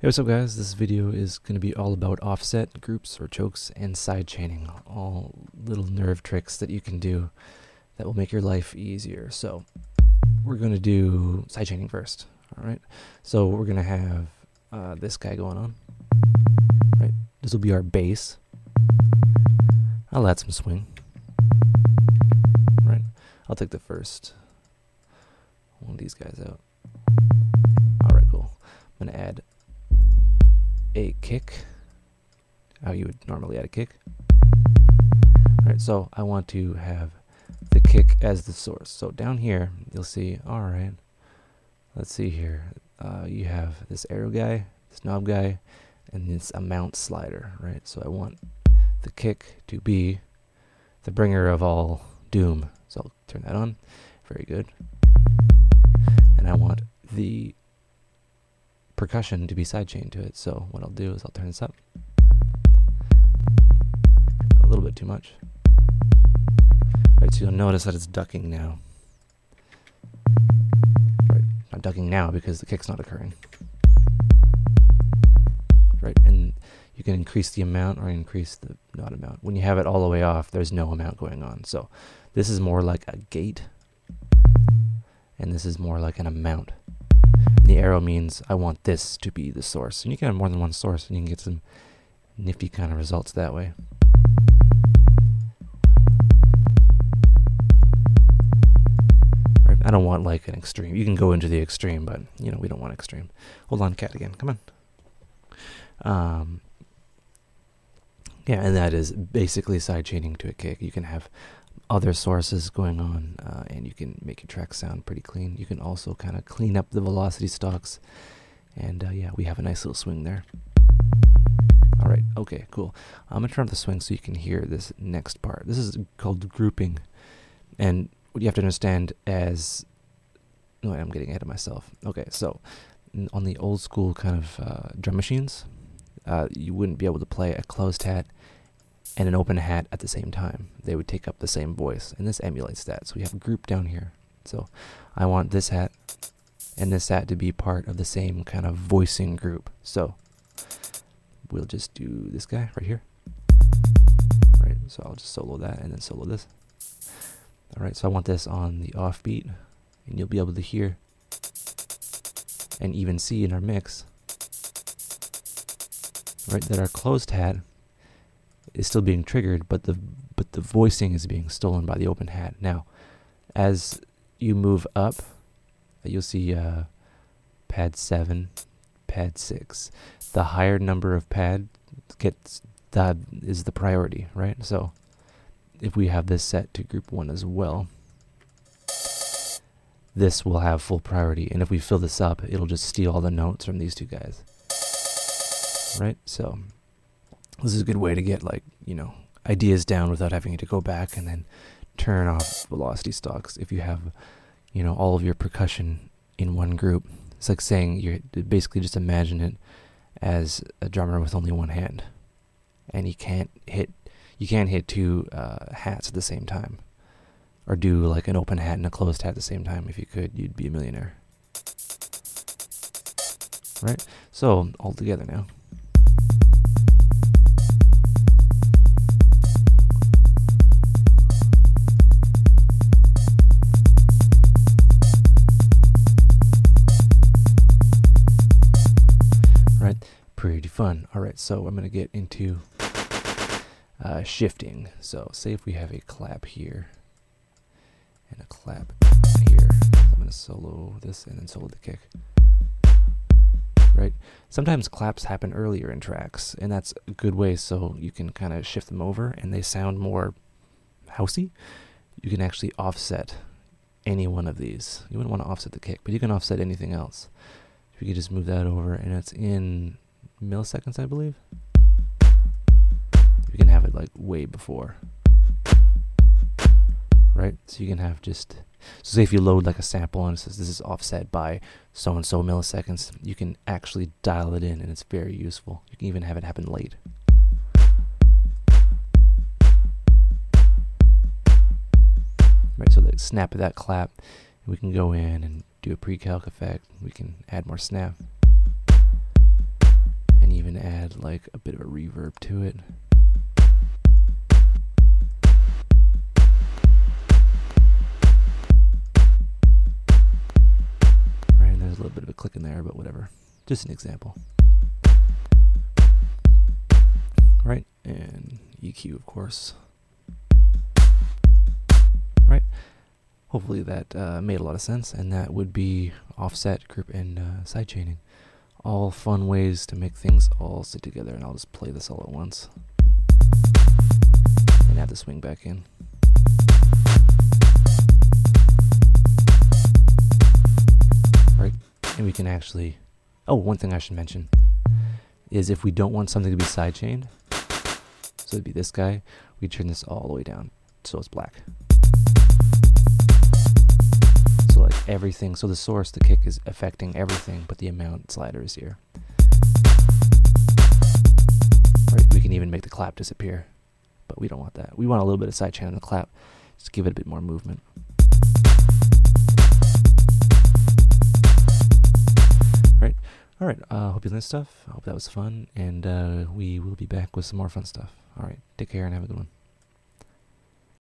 Hey, what's up guys? This video is going to be all about offset, groups or chokes, and side chaining. All little nerve tricks that you can do that will make your life easier. So we're going to do side chaining first. Alright, so we're going to have this guy going on. Right, this will be our bass. I'll add some swing. Right, I'll take the first one of these guys out. Alright, cool. I'm going to add a kick, how you would normally add a kick. Alright, so I want to have the kick as the source. So down here, you'll see, alright, let's see here. You have this arrow guy, this knob guy, and this amount slider, right? So I want the kick to be the bringer of all doom. So I'll turn that on. Very good. And I want the percussion to be sidechained to it. So what I'll do is I'll turn this up a little bit too much. Right, so you'll notice that it's ducking now. Right, not ducking now because the kick's not occurring. Right, and you can increase the amount or increase the not amount. When you have it all the way off, there's no amount going on. So this is more like a gate, and this is more like an amount. The arrow means I want this to be the source. And you can have more than one source and you can get some nifty kind of results that way. Right, I don't want like an extreme. You can go into the extreme, but you know, we don't want extreme. Hold on, cat again. Come on. Yeah, and that is basically sidechaining to a kick. You can have other sources going on, and you can make your track sound pretty clean. You can also kind of clean up the velocity stalks, and yeah, we have a nice little swing there. Alright, okay, cool. I'm going to turn up the swing so you can hear this next part. This is called grouping, and what you have to understand as... No, I'm getting ahead of myself. Okay, so on the old school kind of drum machines, you wouldn't be able to play a closed hat and an open hat at the same time. They would take up the same voice, and this emulates that. So we have a group down here. So I want this hat and this hat to be part of the same kind of voicing group. So we'll just do this guy right here. Right, so I'll just solo that and then solo this. Alright, so I want this on the offbeat, and you'll be able to hear and even see in our mix, right, that our closed hat is still being triggered, but the voicing is being stolen by the open hat. Now, as you move up, you'll see pad 7, pad 6. The higher number of pad gets that is the priority, right? So if we have this set to group 1 as well, this will have full priority, and if we fill this up, it'll just steal all the notes from these two guys. Right? So this is a good way to get, like, you know, ideas down without having to go back and then turn off velocity stalks. If you have, you know, all of your percussion in one group, it's like saying you basically just imagine it as a drummer with only one hand, and you can't hit two hats at the same time, or do like an open hat and a closed hat at the same time. If you could, you'd be a millionaire. Right? So all together now. Pretty fun. Alright, so I'm going to get into shifting. So say if we have a clap here and a clap here, I'm going to solo this and then solo the kick. Right? Sometimes claps happen earlier in tracks, and that's a good way so you can kind of shift them over and they sound more housey. You can actually offset any one of these. You wouldn't want to offset the kick, but you can offset anything else. If you could just move that over, and it's in milliseconds, I believe. You can have it like way before, right? So you can have just, so say if you load like a sample and it says this is offset by so and so milliseconds, you can actually dial it in, and it's very useful. You can even have it happen late. Right, so the snap of that clap, we can go in and do a pre-calc effect. We can add more snap. even add like a bit of a reverb to it. Right, and there's a little bit of a click in there, but whatever. Just an example. Right, and EQ, of course. Right, hopefully that made a lot of sense, and that would be offset, group, and sidechaining. All fun ways to make things all sit together, and I'll just play this all at once. And add the swing back in. Right, and we can actually, oh, one thing I should mention is if we don't want something to be sidechained, so it'd be this guy, we turn this all the way down so it's black. So like everything, so the source, the kick is affecting everything, but the amount slider is here. Right, we can even make the clap disappear, but we don't want that. We want a little bit of sidechain on the clap, just give it a bit more movement. Right, all right, hope you learned stuff. I hope that was fun, and we will be back with some more fun stuff. All right, take care and have a good one.